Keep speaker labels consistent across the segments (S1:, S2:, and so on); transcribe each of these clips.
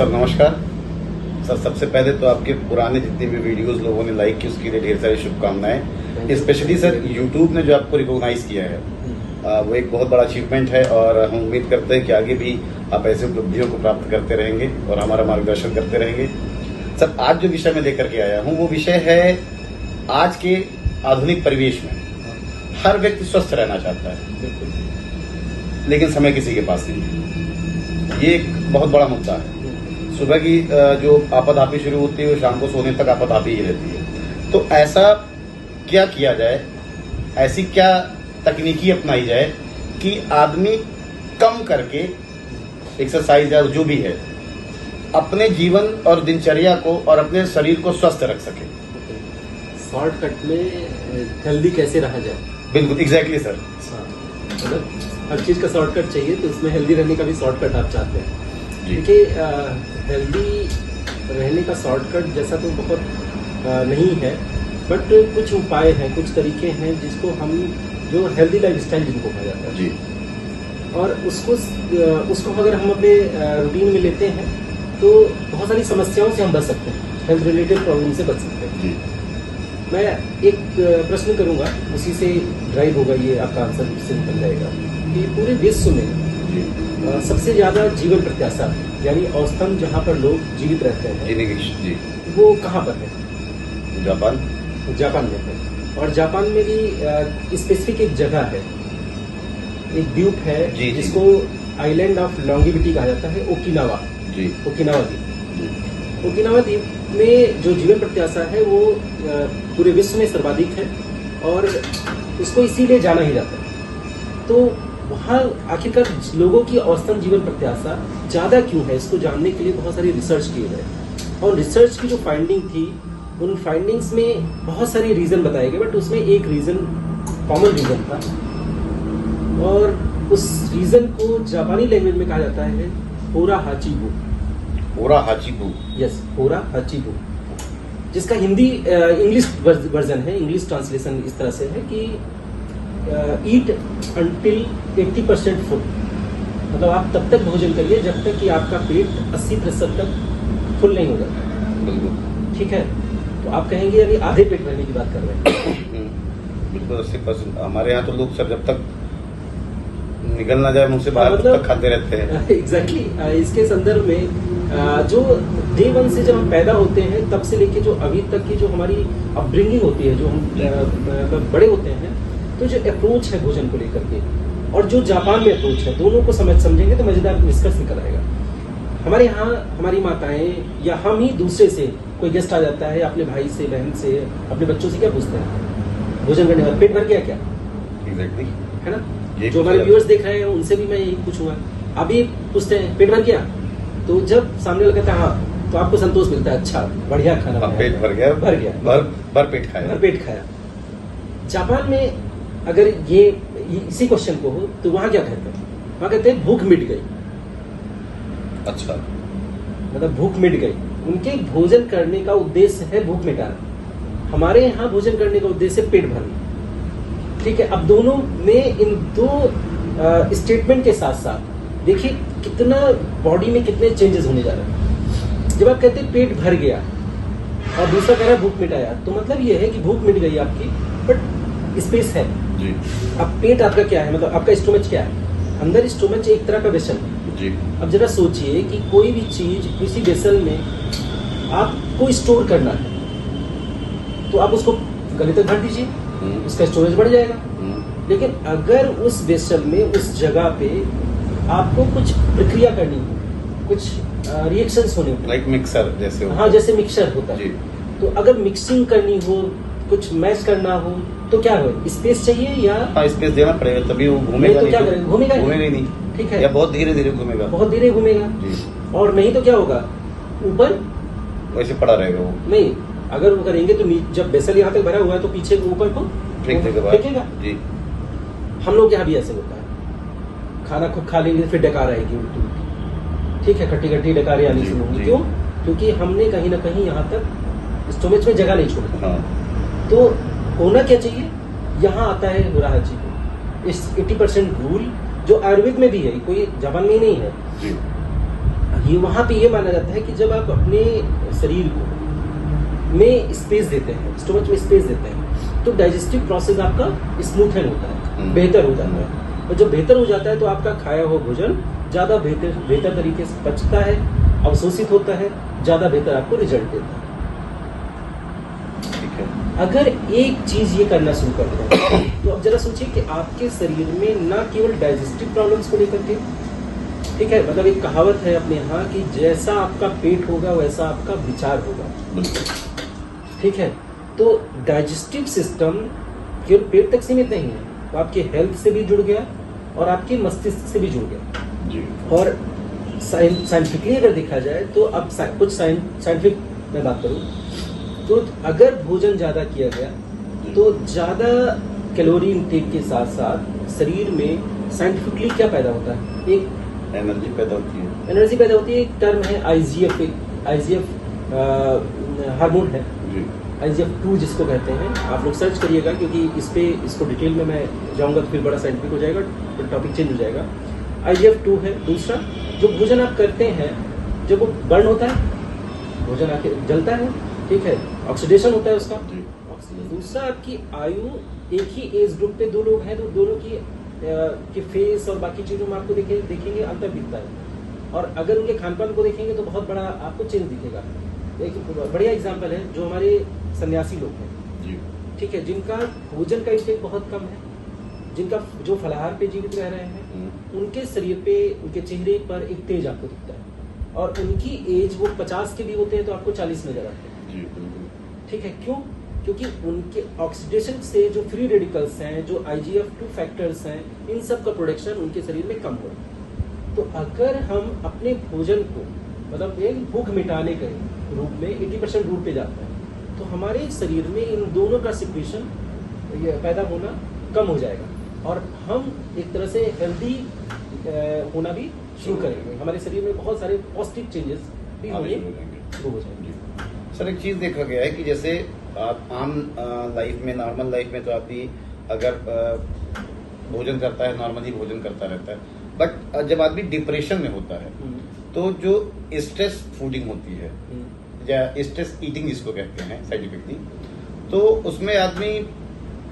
S1: Sir नमस्कार। Sir सबसे पहले तो आपके पुराने जितने भी वीडियोस लोगों ने लाइक की उसके लिए ढेर सारी शुभकामनाएं। स्पेशली सर यूट्यूब ने जो आपको रिकॉग्नाइज किया है वो एक बहुत बड़ा अचीवमेंट है और हम उम्मीद करते हैं कि आगे भी आप ऐसे उपलब्धियों को प्राप्त करते रहेंगे और हमारा मार्गदर्शन करते रहेंगे। सर आज जो विषय मैं लेकर के आया हूँ वो विषय है आज के आधुनिक परिवेश में हर व्यक्ति स्वस्थ रहना चाहता है लेकिन समय किसी के पास नहीं है। ये एक बहुत बड़ा मुद्दा है। सुबह की जो आपाधापी शुरू होती है वो शाम को सोने तक आपाधापी ही रहती है। तो ऐसा क्या किया जाए, ऐसी क्या तकनीकी अपनाई जाए कि आदमी कम करके एक्सरसाइज या जो भी है अपने जीवन और दिनचर्या को और अपने शरीर को स्वस्थ रख सके।
S2: शॉर्टकट में हेल्दी कैसे रहा जाए?
S1: बिल्कुल एग्जैक्टली सर।
S2: मतलब हर चीज का शॉर्टकट चाहिए तो इसमें हेल्दी रहने का भी शॉर्टकट आप चाहते हैं। देखिए हेल्दी रहने का शॉर्टकट जैसा तो बहुत नहीं है, बट कुछ उपाय हैं, कुछ तरीके हैं जिसको हम जो हेल्दी लाइफस्टाइल जिनको कहा जाता है
S1: जी,
S2: और उसको अगर हम अपने रूटीन में लेते हैं तो बहुत सारी समस्याओं से हम बच सकते हैं, हेल्थ रिलेटेड प्रॉब्लम से बच सकते हैं
S1: जी।
S2: मैं एक प्रश्न करूंगा, उसी से ड्राइव होगा ये आपका आंसर उससे निकल जाएगा कि पूरे विश्व में सबसे ज्यादा जीवन प्रत्याशा यानी औसतन जहाँ पर लोग जीवित रहते हैं
S1: जी,
S2: वो कहाँ पर है?
S1: जापान
S2: में है। और जापान में भी स्पेसिफिक एक जगह है, एक द्वीप है जिसको आइलैंड ऑफ लॉन्गिविटी कहा जाता है, ओकिनावा द्वीप। ओकिनावा द्वीप में जो जीवन प्रत्याशा है वो पूरे विश्व में सर्वाधिक है और उसको इसीलिए जाना ही जाता है। तो वहाँ आखिरकार लोगों की औसतन जीवन प्रत्याशा ज्यादा क्यों है, इसको जानने के लिए बहुत सारी रिसर्च किए गए और रिसर्च की जो फाइंडिंग थी उन फाइंडिंग्स में बहुत सारे रीजन बताए गए, बट उसमें एक रीजन कॉमन रीजन था और उस रीजन को जापानी लैंग्वेज में कहा जाता है होरा हाचिबू। यस, होरा हाचिबू, जिसका हिंदी इंग्लिश वर्जन है, इंग्लिश ट्रांसलेशन इस तरह से है कि ईट अंटिल 80% फुल। मतलब आप तब तक भोजन करिए जब तक कि आपका पेट 80% तक फुल नहीं हो जाता। ठीक है, तो आप कहेंगे यानी आधे पेट भरने की बात कर रहे हैं।
S1: बिल्कुल 80%। हमारे यहाँ तो लोग सर जब तक निकल ना जाए मुंह से बाहर
S2: मतलब,
S1: तक खाते रहते हैं।
S2: एग्जैक्टली इसके संदर्भ में जो डे वन से जब हम पैदा होते हैं तब से लेके जो अभी तक की जो हमारी अपब्रिंगिंग होती है, जो हम बड़े होते हैं, तो जो अप्रोच है भोजन को लेकर के और जो जापान में अप्रोच है, दोनों को समझेंगे तो मजेदार निष्कर्ष निकल आएगा। हमारे यहाँ हमारी माताएं या हम ही दूसरे से, कोई गेस्ट आ जाता है अपने भाई से, बहन से, अपने बच्चों से क्या पूछते हैं भोजन करने बाद, पेट भर गया क्या?
S1: एग्जैक्टली,
S2: है ना? जो हमारे व्यूअर्स देख रहे हैं उनसे भी मैं यही पूछूंगा, आप भी पूछते हैं पेट भर गया? तो जब सामने वाला कहता है हाँ, तो आपको संतोष मिलता है, अच्छा बढ़िया खाना,
S1: पेट भर गया, भर पेट खाया।
S2: जापान में अगर ये इसी क्वेश्चन को हो तो वहां क्या कहते हैं? वहां कहते हैं भूख मिट गई।
S1: अच्छा,
S2: मतलब भूख मिट गई। उनके भोजन करने का उद्देश्य है भूख मिटाना, हमारे यहाँ भोजन करने का उद्देश्य है पेट भरना। ठीक है, अब दोनों में इन दो स्टेटमेंट के साथ साथ देखिए कितना बॉडी में कितने चेंजेस होने जा रहे हैं। जब आप कहते हैं पेट भर गया और दूसरा कह रहा है भूख मिटाया, तो मतलब ये है कि भूख मिट गई आपकी, बट स्पेस है
S1: जी।
S2: अब पेट आपका क्या है, मतलब आपका स्टोमच क्या है? अंदर स्टोमच एक तरह का वेसल है
S1: जी।
S2: अब जरा सोचिए कि कोई भी चीज किसी वेसल में आपको स्टोर करना है तो आप उसको गले तक भर दीजिए, उसका स्टोरेज बढ़ जाएगा। लेकिन अगर उस वेसल में, उस जगह पे आपको कुछ प्रक्रिया करनी हो, कुछ रिएक्शंस होने हो,
S1: लाइक मिक्सर जैसे
S2: हाँ, जैसे मिक्सर होता है, तो अगर मिक्सिंग करनी हो, कुछ मैश करना हो, तो क्या हो, स्पेस चाहिए या
S1: स्पेस देना पड़ेगा, तभी वो घूमेगा।
S2: तो क्या करेगा? घूमेगा
S1: नहीं।
S2: ठीक है,
S1: या बहुत धीरे धीरे घूमेगा,
S2: और नहीं तो क्या होगा, ऊपर
S1: वैसे पड़ा रहेगा वो।
S2: नहीं, अगर वो करेंगे तो जब बेसल यहाँ तक भरा हुआ है तो पीछे ऊपर को फेंकेगा जी। हम लोग यहाँ भी ऐसे होता है, खाना खूब खा लेंगे फिर डकार आएगी उल्टी, ठीक है, खट्टी डकारें आनी शुरू होंगी। क्यों? क्योंकि हमने कहीं ना कहीं यहाँ तक स्टोमेज में जगह नहीं छोड़ी। तो होना क्या चाहिए, यहाँ आता है हुराहाची को, इस 80% रूल जो आयुर्वेद में भी है, कोई जापान में ही नहीं है, ये वहाँ पे ये माना जाता है कि जब आप अपने शरीर को में स्पेस देते हैं, स्टोमच में स्पेस देते हैं, तो डाइजेस्टिव प्रोसेस आपका स्मूथन होता है, बेहतर हो जाता है। और जब बेहतर हो जाता है तो आपका खाया हुआ भोजन ज़्यादा बेहतर तरीके से पचता है, अवशोषित होता है, ज़्यादा बेहतर आपको रिजल्ट देता है।
S1: ठीक है।
S2: अगर एक चीज ये करना शुरू कर दें तो अब जरा सोचिए कि आपके शरीर में ना केवल डाइजेस्टिव प्रॉब्लम्स को लेकर के, ठीक है, मतलब एक कहावत है अपने यहाँ कि जैसा आपका पेट होगा वैसा आपका विचार होगा, ठीक है। तो डाइजेस्टिव सिस्टम केवल पेट तक सीमित नहीं है, तो आपके हेल्थ से भी जुड़ गया और आपके मस्तिष्क से भी जुड़ गया
S1: जी। और
S2: साइंटिफिकली अगर देखा जाए तो अब कुछ साइंटिफिक मैं बात करूँ तो अगर भोजन ज्यादा किया गया तो ज्यादा कैलोरी इनटेक के साथ साथ शरीर में साइंटिफिकली क्या पैदा होता है, एक
S1: एनर्जी पैदा होती है।
S2: एनर्जी पैदा होती है। एक टर्म है आईजीएफ हार्मोन है, IGF-2 जिसको कहते हैं। आप लोग सर्च करिएगा क्योंकि इसको डिटेल में मैं जाऊंगा तो फिर बड़ा साइंटिफिक हो जाएगा, तो टॉपिक चेंज हो जाएगा। IGF-2 है। दूसरा, जो भोजन आप करते हैं जब वो बर्न होता है, भोजन आके जलता है, ठीक है, ऑक्सीडेशन होता है उसका। दूसरा, आपकी आयु, एक ही एज ग्रुप पे दो लोग हैं तो दोनों की फेस और बाकी चीजों में आपको देखेंगे अंतर दिखता है। और अगर उनके खान पान को देखेंगे तो बहुत बड़ा आपको चेंज दिखेगा। एक बढ़िया एग्जाम्पल है जो हमारे सन्यासी लोग हैं, ठीक है, जिनका भोजन का इंटेक बहुत कम है, जिनका जो फलाहार पे जीवित रह रहे हैं, उनके शरीर पे, उनके चेहरे पर एक तेज आपको दिखता है। और उनकी एज वो 50 के भी होते हैं तो आपको 40 नजर आते हैं, ठीक है। क्यों? क्योंकि उनके ऑक्सीडेशन से जो फ्री रेडिकल्स हैं, जो IGF-2 फैक्टर्स हैं, इन सब का प्रोडक्शन उनके शरीर में कम हो रहा है। तो अगर हम अपने भोजन को, मतलब एक भूख मिटाने के रूप में 80% रूट पे जाता है, तो हमारे शरीर में इन दोनों का सिक्रीशन पैदा होना कम हो जाएगा और हम एक तरह से हेल्दी होना भी शुरू करेंगे। हमारे शरीर में बहुत सारे पॉजिटिव चेंजेस भी होने शुरू हो जाएंगे।
S1: सर, एक चीज देखा गया है कि जैसे आप आम लाइफ में, नॉर्मल लाइफ में तो आदमी अगर भोजन करता है, नॉर्मली भोजन करता रहता है, बट जब आदमी डिप्रेशन में होता है तो जो स्ट्रेस फूडिंग होती है या स्ट्रेस ईटिंग जिसको कहते हैं साइंटिफिकली, तो उसमें आदमी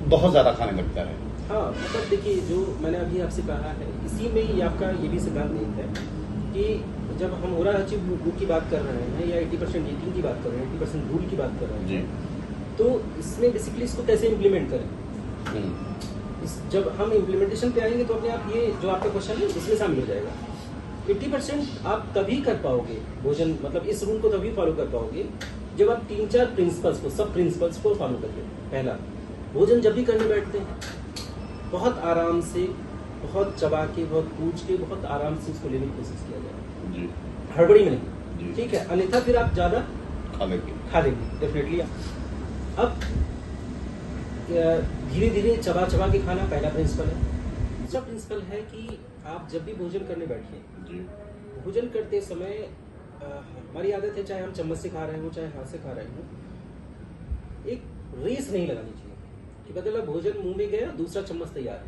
S1: बहुत ज्यादा खाने लगता है।
S2: हाँ, मतलब देखिए, जो मैंने अभी आपसे कहा है, इसी में ही आपका ये भी सिद्धांत नहीं है कि जब हम ओरा अचीव बुक की बात कर रहे हैं या 80% ईटिंग की बात कर रहे हैं, 80% रूल की बात कर रहे हैं, तो इसमें बेसिकली इसको कैसे इम्प्लीमेंट करें। जब हम इम्प्लीमेंटेशन पे आएंगे तो अपने आप ये जो आपका क्वेश्चन है इसमें शामिल हो जाएगा। 80% आप तभी कर पाओगे भोजन, मतलब इस रूल को तभी फॉलो कर पाओगे जब आप 3-4 प्रिंसिपल्स को, सब प्रिंसिपल्स को फॉलो करिए। पहला, भोजन जब भी करने बैठते हैं बहुत आराम से, बहुत चबा के, बहुत पूछ के, बहुत आराम से इसको लेने की कोशिश किया जाए, हड़बड़ी में नहीं, ठीक है, अन्यथा फिर आप ज्यादा खा लेंगे डेफिनेटली। अब धीरे धीरे चबा के खाना पहला प्रिंसिपल है। दूसरा प्रिंसिपल है कि आप जब भी भोजन करने बैठिए, भोजन करते समय हमारी आदत है, चाहे हम चम्मच से खा रहे हो चाहे हाथ से खा रहे हो, एक रेस नहीं लगानी चाहिए कि मतलब भोजन मुंह में गया, दूसरा चम्मच तैयार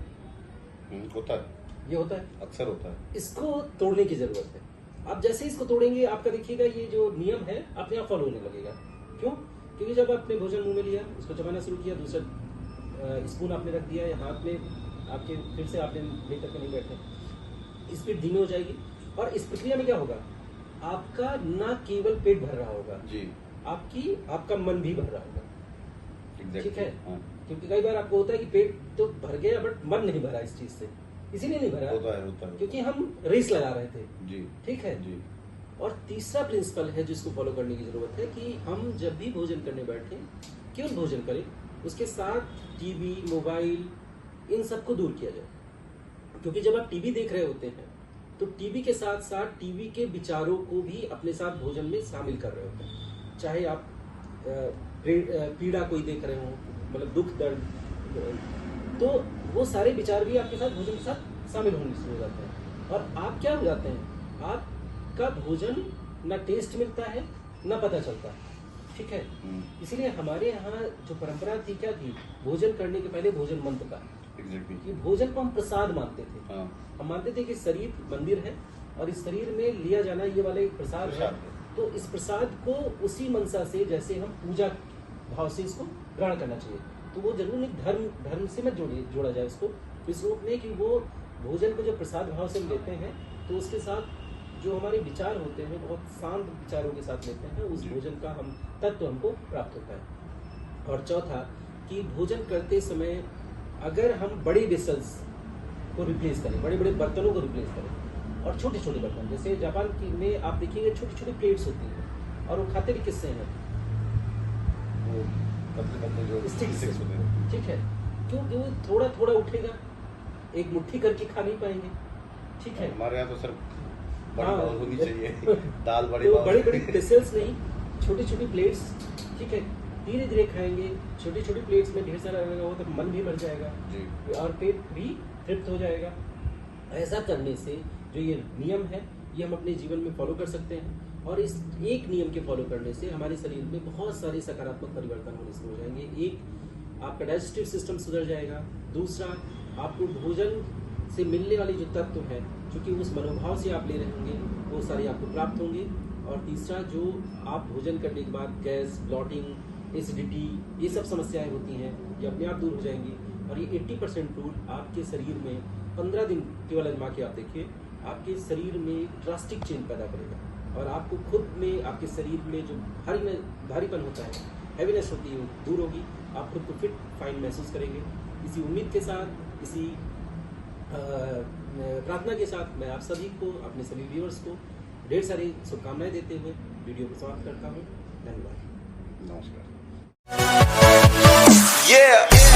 S2: है।
S1: होता है,
S2: ये होता है,
S1: अक्सर होता है।
S2: इसको तोड़ने की जरूरत है। आप जैसे इसको तोड़ेंगे, आपका देखिएगा ये जो नियम है अपने आप फॉलो होने लगेगा। क्यों? क्योंकि जब आपने भोजन मुंह में लिया, इसको चबाना शुरू किया, दूसरा स्पून आपने रख दिया या हाथ में आपके, फिर से आपने लेकर के नहीं बैठे, स्पीड धीमी हो जाएगी। और इस प्रक्रिया में क्या होगा, आपका न केवल पेट भर रहा होगा जी, आपका मन भी भर रहा होगा, ठीक है। क्योंकि कई बार आपको होता है कि पेट तो भर गया बट मन नहीं भरा इस चीज से, इसीलिए नहीं भरा,
S1: होता है
S2: क्योंकि हम रेस लगा रहे थे
S1: जी,
S2: ठीक है जी। और तीसरा प्रिंसिपल है जिसको फॉलो करने की जरूरत है कि हम जब भी भोजन करने बैठे केवल भोजन करें, उसके साथ टीवी, मोबाइल, इन सबको दूर किया जाए। क्योंकि जब आप टीवी देख रहे होते हैं तो टीवी के साथ साथ टीवी के विचारों को भी अपने साथ भोजन में शामिल कर रहे होते हैं। चाहे आप पीड़ा कोई देख रहे हो, मतलब दुख दर्द, तो वो सारे विचार भी आपके साथ भोजन के साथ शामिल होने शुरू हो जाते हैं। और आप क्या हो जाते हैं, आपका भोजन ना टेस्ट मिलता है ना पता चलता है, ठीक है। इसीलिए हमारे यहाँ जो परंपरा थी, क्या थी, भोजन करने के पहले भोजन मंत्र का, कि भोजन को हम प्रसाद मानते थे। हम मानते थे कि शरीर मंदिर है और इस शरीर में लिया जाना ये वाला एक प्रसाद है।
S1: प्रसाद।
S2: तो इस प्रसाद को उसी मनसा से जैसे हम पूजा भाव से इसको ग्रहण करना चाहिए। तो वो जरूर नहीं धर्म से मत जोड़ा जाए उसको इस रूप में कि वो भोजन को जो प्रसाद भाव से हम लेते हैं तो उसके साथ जो हमारे विचार होते हैं बहुत शांत विचारों के साथ लेते हैं, उस भोजन का हम तत्व हमको प्राप्त होता है। और चौथा कि भोजन करते समय अगर हम बड़े वेसल्स को रिप्लेस करें, बड़े बड़े बर्तनों को रिप्लेस करें और छोटे छोटे बर्तन, जैसे जापान की में आप देखेंगे छोटी छोटी प्लेट्स होती हैं और वो खाते भी किससे हैं,
S1: वो पतले जो
S2: स्टिक से,
S1: होते हैं।
S2: ठीक है, क्योंकि वो थोड़ा थोड़ा उठेगा, एक मुट्ठी करके खा नहीं पाएंगे, ठीक है।
S1: हमारे यहाँ तो सर बड़ी
S2: हाँ।
S1: बाउल होनी चाहिए दाल बड़ी
S2: तो
S1: बाउल।
S2: बड़ी बड़ी वेसल्स नहीं, छोटी छोटी प्लेट्स, ठीक है, धीरे धीरे खाएंगे। छोटी छोटी प्लेट्स में ढेर सारा रहेगा वो तो मन भी भर जाएगा
S1: जी।
S2: और पेट भी तृप्त हो जाएगा। ऐसा करने से जो ये नियम है ये हम अपने जीवन में फॉलो कर सकते हैं और इस एक नियम के फॉलो करने से हमारे शरीर में बहुत सारे सकारात्मक परिवर्तन होने शुरू हो जाएंगे। एक, आपका डाइजेस्टिव सिस्टम सुधर जाएगा। दूसरा, आपको भोजन से मिलने वाले जो तत्व हैं, क्योंकि उस मनोभाव से आप ले रहे होंगे, वो सारे आपको प्राप्त होंगे। और तीसरा, जो आप भोजन करने के बाद गैस, ब्लॉटिंग, एसिडिटी, ये सब समस्याएं होती हैं, ये अपने आप दूर हो जाएंगी। और ये 80% रूल आपके शरीर में 15 दिन केवल आजमा के आप देखिए, आपके शरीर में ड्रास्टिक चेंज पैदा करेगा और आपको खुद में, आपके शरीर में जो भारीपन होता है, हैवीनेस होती है, वो दूर होगी। आप खुद को फिट फाइन महसूस करेंगे। इसी उम्मीद के साथ, इसी प्रार्थना के साथ मैं आप सभी को, अपने सभी व्यूअर्स को ढेर सारी शुभकामनाएं देते हुए वीडियो को समाप्त करता हूँ। धन्यवाद।
S1: नमस्कार।
S3: Yeah.